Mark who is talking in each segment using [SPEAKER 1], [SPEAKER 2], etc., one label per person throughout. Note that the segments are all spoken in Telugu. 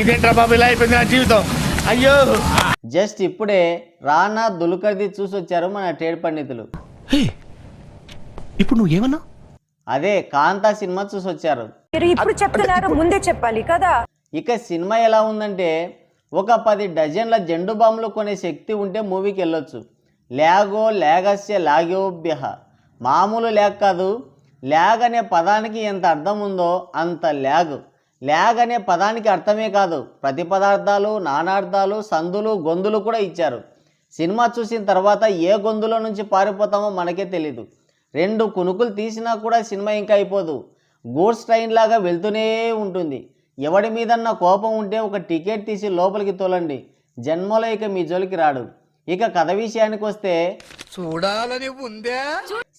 [SPEAKER 1] ఇదేంట్రా బాబు ఇలా అయిపోయింది నా జీవితం. అయ్యో
[SPEAKER 2] జస్ట్ ఇప్పుడే రానా దుల్కర్ది చూసొచ్చారు మన ట్రేడ్ పండితులు.
[SPEAKER 1] ఇప్పుడు నువ్వు ఏమన్నా?
[SPEAKER 2] అదే కాంతా సినిమా చూసొచ్చారు.
[SPEAKER 3] మీరు ఇప్పుడు చెప్తున్నారు, ముందే చెప్పాలి కదా.
[SPEAKER 2] ఇక సినిమా ఎలా ఉందంటే ఒక 10 డజన్ల జెండు బాంబులు కొనే శక్తి ఉంటే మూవీకి వెళ్ళొచ్చు. లేగస్య లాగోభ్య, మామూలు ల్యాగ్ కాదు. ల్యాగ్ అనే పదానికి ఎంత అర్థం ఉందో అంత ల్యాగ్ అనే పదానికి అర్థమే కాదు, ప్రతిపదార్థాలు, నానార్థాలు, సందులు, గొంతులు కూడా ఇచ్చారు. సినిమా చూసిన తర్వాత ఏ గొంతులో నుంచి పారిపోతామో మనకే తెలీదు. 2 కునుకులు తీసినా కూడా సినిమా ఇంకా అయిపోదు. గూడ్స్ ట్రైన్ లాగా వెళ్తూనే ఉంటుంది. ఎవడి మీదన్నా కోపం ఉంటే ఒక టికెట్ తీసి లోపలికి తోలండి, జన్మలో ఇక మీ జోలికి రాడు. ఇక కథ విషయానికి వస్తే
[SPEAKER 1] చూడాలని ఉందే.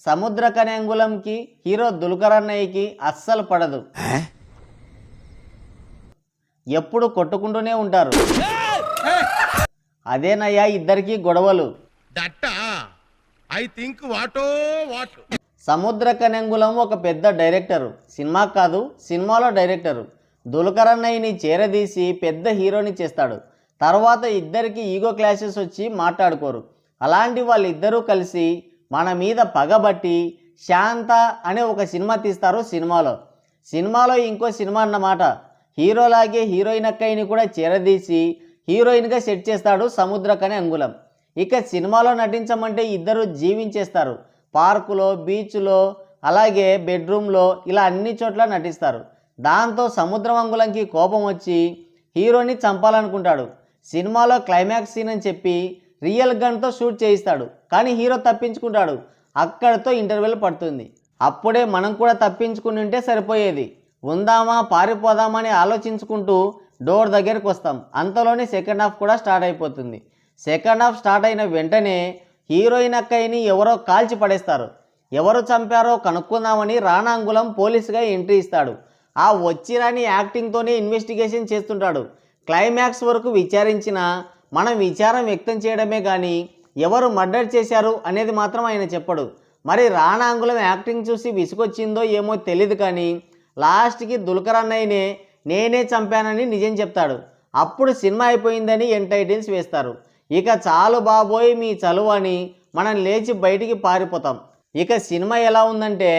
[SPEAKER 2] సముద్రకని అంగుళంకి హీరో దుల్కర్ అన్నయ్యకి అస్సలు పడదు. ఎప్పుడు కొట్టుకుంటూనే ఉంటారు. అదేనయ్యా ఇద్దరికి గొడవలు. సముద్రకని అంగుళం ఒక పెద్ద డైరెక్టరు, సినిమా కాదు సినిమాలో డైరెక్టరు. దుల్కర్ అన్నయ్యని చేరదీసి పెద్ద హీరోని చేస్తాడు. తర్వాత ఇద్దరికి ఈగో క్లాషెస్ వచ్చి మాట్లాడుకోరు. అలాంటి వాళ్ళిద్దరూ కలిసి మన మీద పగబట్టి శాంత అనే ఒక సినిమా తీస్తారు. సినిమాలో ఇంకో సినిమా అన్నమాట. హీరోలాగే హీరోయిన్ అక్కయ్యని కూడా చేరదీసి హీరోయిన్గా సెట్ చేస్తాడు సముద్రకని అంగుళం. ఇక సినిమాలో నటించమంటే ఇద్దరు జీవించేస్తారు. పార్కులో, బీచ్లో, అలాగే బెడ్రూమ్లో, ఇలా అన్ని చోట్ల నటిస్తారు. దాంతో సముద్రం అంగుళంకి కోపం వచ్చి హీరోని చంపాలనుకుంటాడు. సినిమాలో క్లైమాక్స్ సీన్ అని చెప్పి రియల్ గన్తో షూట్ చేయిస్తాడు. కానీ హీరో తప్పించుకుంటాడు. అక్కడితో ఇంటర్వెల్ పడుతుంది. అప్పుడే మనం కూడా తప్పించుకుని ఉంటే సరిపోయేది. ఉందామా పారిపోదామా అని ఆలోచించుకుంటూ డోర్ దగ్గరికి వస్తాం. అంతలోనే సెకండ్ హాఫ్ కూడా స్టార్ట్ అయిపోతుంది. సెకండ్ హాఫ్ స్టార్ట్ అయిన వెంటనే హీరోయిన్ అక్కయ్యని ఎవరో కాల్చి పడేస్తారు. ఎవరు చంపారో కనుక్కుందామని రానా అంగుళం పోలీసుగా ఎంట్రీ ఇస్తాడు. ఆ వచ్చిరాని యాక్టింగ్తోనే ఇన్వెస్టిగేషన్ చేస్తుంటాడు. క్లైమాక్స్ వరకు విచారించినా మనం విచారం వ్యక్తం చేయడమే కానీ ఎవరు మర్డర్ చేశారు అనేది మాత్రం ఆయన చెప్పడు. మరి రానా అంగుళం యాక్టింగ్ చూసి విసుగొచ్చిందో ఏమో తెలియదు కానీ లాస్ట్కి దుల్కర్ అన్నయ్యనే నేనే చంపానని నిజం చెప్తాడు. అప్పుడు సినిమా అయిపోయిందని ఎండ్ టైటిల్స్ వేస్తారు. ఇక చాలు బాబోయ్ మీ చలువ అని మనం లేచి బయటికి పారిపోతాం. ఇక సినిమా ఎలా ఉందంటే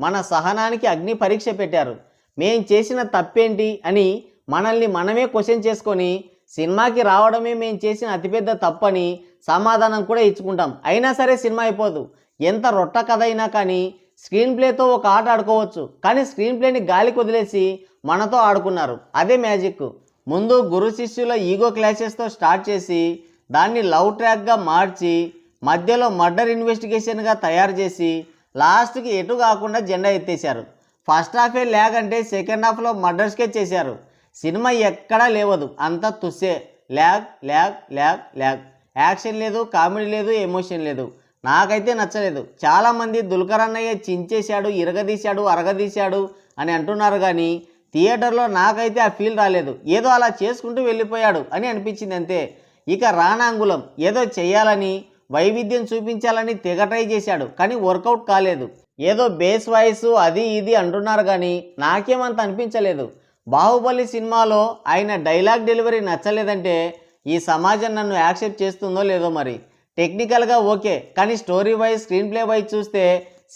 [SPEAKER 2] మన సహనానికి అగ్ని పరీక్ష పెట్టారు. మేం చేసిన తప్పేంటి అని మనల్ని మనమే క్వశ్చన్ చేసుకొని సినిమాకి రావడమే మేం చేసిన అతిపెద్ద తప్పని సమాధానం కూడా ఇచ్చుకుంటాం. అయినా సరే సినిమా అయిపోదు. ఎంత రొట్ట కథ అయినా కానీ స్క్రీన్ ప్లేతో ఒక ఆట ఆడుకోవచ్చు. కానీ స్క్రీన్ ప్లేని గాలికి వదిలేసి మనతో ఆడుకున్నారు. అదే మ్యాజిక్. ముందు గురు శిష్యుల ఈగో క్లాషెస్తో స్టార్ట్ చేసి దాన్ని లవ్ ట్రాక్గా మార్చి మధ్యలో మర్డర్ ఇన్వెస్టిగేషన్గా తయారు చేసి లాస్ట్కి ఎటు కాకుండా జెండా ఎత్తేశారు. ఫస్ట్ హాఫే ల్యాగ్ అంటే సెకండ్ హాఫ్లో మర్డర్స్కే చేశారు. సినిమా ఎక్కడా లేవదు, అంతా తుస్సే. Lag lag lag lag. Action లేదు, కామెడీ లేదు, ఎమోషన్ లేదు. నాకైతే నచ్చలేదు. చాలామంది దుల్కర్ అన్నయ్య చించేశాడు, ఇరగదీశాడు, అరగదీశాడు అని అంటున్నారు కానీ థియేటర్లో నాకైతే ఆ ఫీల్ రాలేదు. ఏదో అలా చేసుకుంటూ వెళ్ళిపోయాడు అని అనిపించింది అంతే. ఇక రానా అంగుళం ఏదో చేయాలని, వైవిధ్యం చూపించాలని తెగ ట్రై చేశాడు కానీ వర్కౌట్ కాలేదు. ఏదో బేస్ వాయిస్ అది ఇది అంటున్నారు కానీ నాకేమంత అనిపించలేదు. బాహుబలి సినిమాలో ఆయన డైలాగ్ డెలివరీ నచ్చలేదంటే ఈ సమాజం నన్ను యాక్సెప్ట్ చేస్తుందో లేదో మరి. టెక్నికల్గా ఓకే కానీ story wise, screen play wise చూస్తే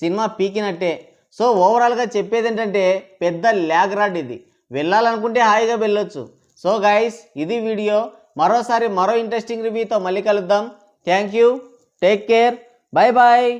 [SPEAKER 2] సినిమా పీకినట్టే. సో ఓవరాల్గా చెప్పేది ఏంటంటే పెద్ద ల్యాగ్ రాడ్ ఇది. వెళ్ళాలనుకుంటే హాయిగా వెళ్ళొచ్చు. సో గైస్, ఇది వీడియో. మరోసారి మరో ఇంట్రెస్టింగ్ రివ్యూతో మళ్ళీ కలుద్దాం. Thank you, take care, bye bye.